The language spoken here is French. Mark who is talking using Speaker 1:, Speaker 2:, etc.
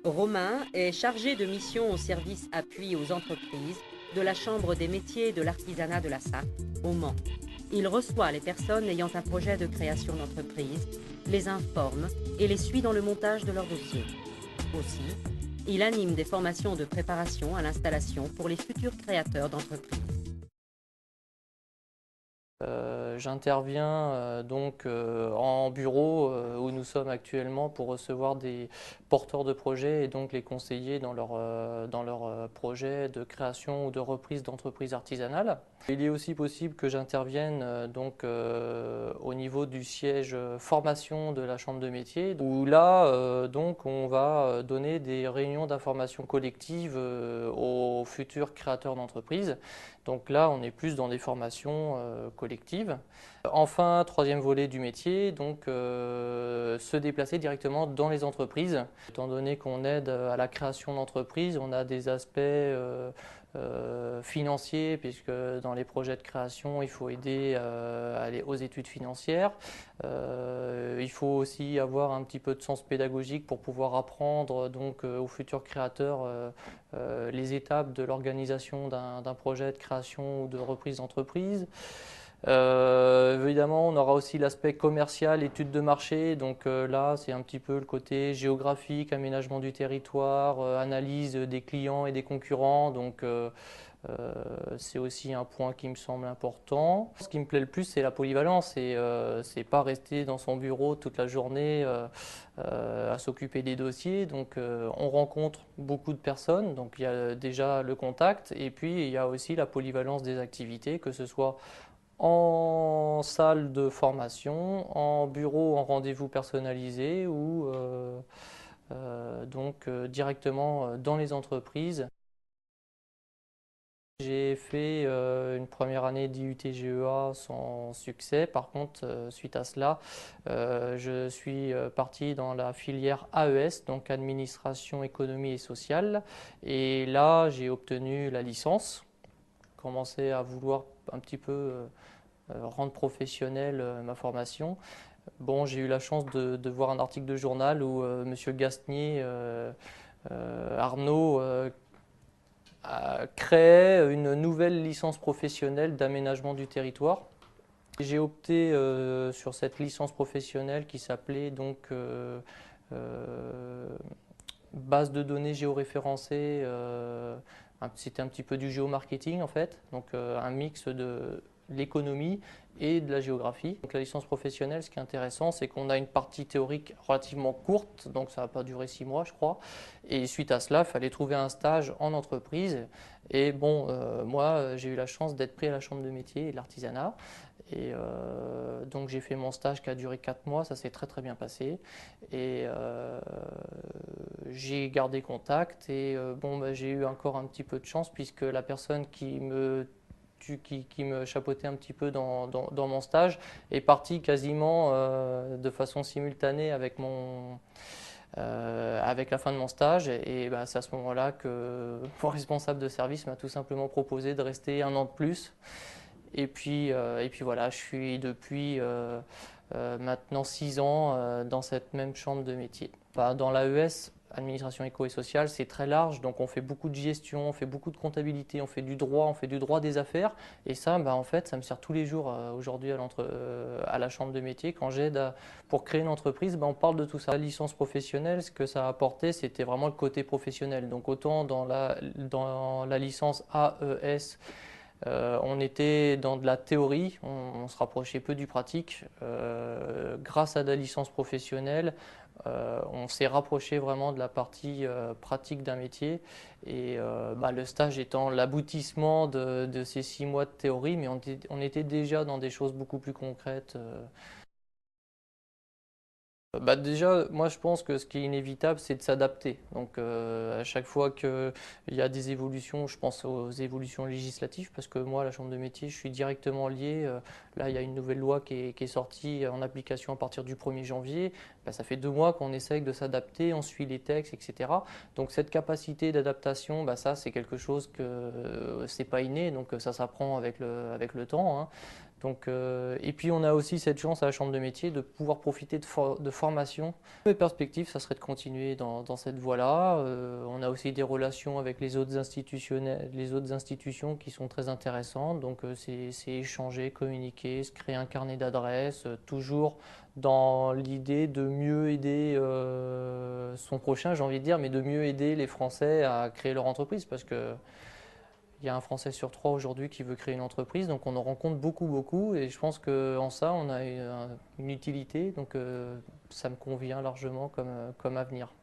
Speaker 1: Romain est chargé de mission au service appui aux entreprises de la Chambre des métiers et de l'artisanat de la Sarthe, au Mans. Il reçoit les personnes ayant un projet de création d'entreprise, les informe et les suit dans le montage de leur dossier. Aussi, il anime des formations de préparation à l'installation pour les futurs créateurs d'entreprises.
Speaker 2: J'interviens en bureau où nous sommes actuellement pour recevoir des porteurs de projets et donc les conseiller dans leur projet de création ou de reprise d'entreprise artisanale. Il est aussi possible que j'intervienne au niveau du siège formation de la Chambre de métier où là on va donner des réunions d'information collective aux futurs créateurs d'entreprises. Donc là, on est plus dans des formations collectives. Enfin, troisième volet du métier, se déplacer directement dans les entreprises. Étant donné qu'on aide à la création d'entreprises, on a des aspects financiers, puisque dans les projets de création, il faut aider aux études financières. Il faut aussi avoir un petit peu de sens pédagogique pour pouvoir apprendre aux futurs créateurs les étapes de l'organisation d'un projet de création ou de reprise d'entreprise. Évidemment, on aura aussi l'aspect commercial, étude de marché. Là, c'est un petit peu le côté géographique, aménagement du territoire, analyse des clients et des concurrents. C'est aussi un point qui me semble important. Ce qui me plaît le plus, c'est la polyvalence. C'est pas rester dans son bureau toute la journée à s'occuper des dossiers. On rencontre beaucoup de personnes. Donc, il y a déjà le contact. Et puis, il y a aussi la polyvalence des activités, que ce soit en salle de formation, en bureau, en rendez-vous personnalisé ou directement dans les entreprises. J'ai fait une première année d'IUT-GEA sans succès. Par contre, suite à cela, je suis parti dans la filière AES, donc Administration, Économie et Sociale. Et là, j'ai obtenu la licence. Commencé à vouloir un petit peu rendre professionnelle ma formation. Bon, j'ai eu la chance de voir un article de journal où Monsieur Gastnier, Arnaud, créait une nouvelle licence professionnelle d'aménagement du territoire. J'ai opté sur cette licence professionnelle qui s'appelait euh, base de données géoréférencée. C'était un petit peu du géomarketing en fait, un mix de l'économie et de la géographie. Donc la licence professionnelle, ce qui est intéressant, c'est qu'on a une partie théorique relativement courte, donc ça n'a pas duré 6 mois, je crois. Et suite à cela, il fallait trouver un stage en entreprise. Et bon, moi, j'ai eu la chance d'être pris à la Chambre de métier et de l'artisanat. Et donc j'ai fait mon stage qui a duré 4 mois, ça s'est très très bien passé. Et j'ai gardé contact et j'ai eu encore un petit peu de chance puisque la personne qui me chapeautait un petit peu dans mon stage est partie quasiment de façon simultanée avec la fin de mon stage. Et bah, c'est à ce moment-là que mon responsable de service m'a tout simplement proposé de rester un an de plus. Et puis voilà, je suis depuis maintenant 6 ans dans cette même chambre de métier. Bah, dans l'AES, administration éco et sociale, c'est très large, donc on fait beaucoup de gestion, on fait beaucoup de comptabilité, on fait du droit des affaires. Et ça, bah, en fait, ça me sert tous les jours aujourd'hui à la chambre de métier. Quand pour créer une entreprise, bah, on parle de tout ça. La licence professionnelle, ce que ça a apporté, c'était vraiment le côté professionnel. Donc autant dans la licence AES, on était dans de la théorie, on se rapprochait peu du pratique. Grâce à la licence professionnelle, on s'est rapproché vraiment de la partie pratique d'un métier. Et bah, le stage étant l'aboutissement de ces 6 mois de théorie, mais on était déjà dans des choses beaucoup plus concrètes. Bah déjà, moi je pense que ce qui est inévitable, c'est de s'adapter. À chaque fois qu'il y a des évolutions, je pense aux évolutions législatives, parce que moi, à la Chambre de métier, je suis directement lié. Là, il y a une nouvelle loi qui est sortie en application à partir du 1er janvier. Bah, ça fait 2 mois qu'on essaye de s'adapter, on suit les textes, etc. Donc cette capacité d'adaptation, bah, ça, c'est quelque chose que c'est pas inné, donc ça s'apprend avec le temps, hein. Et puis on a aussi cette chance à la Chambre de métier de pouvoir profiter de formations. Mes perspectives, ça serait de continuer dans cette voie-là. On a aussi des relations avec les autres institutions qui sont très intéressantes. Donc c'est échanger, communiquer, se créer un carnet d'adresses, toujours dans l'idée de mieux aider son prochain, j'ai envie de dire, mais de mieux aider les Français à créer leur entreprise, parce que il y a un Français sur 3 aujourd'hui qui veut créer une entreprise, donc on en rencontre beaucoup, et je pense qu'en ça, on a une utilité, donc ça me convient largement comme avenir.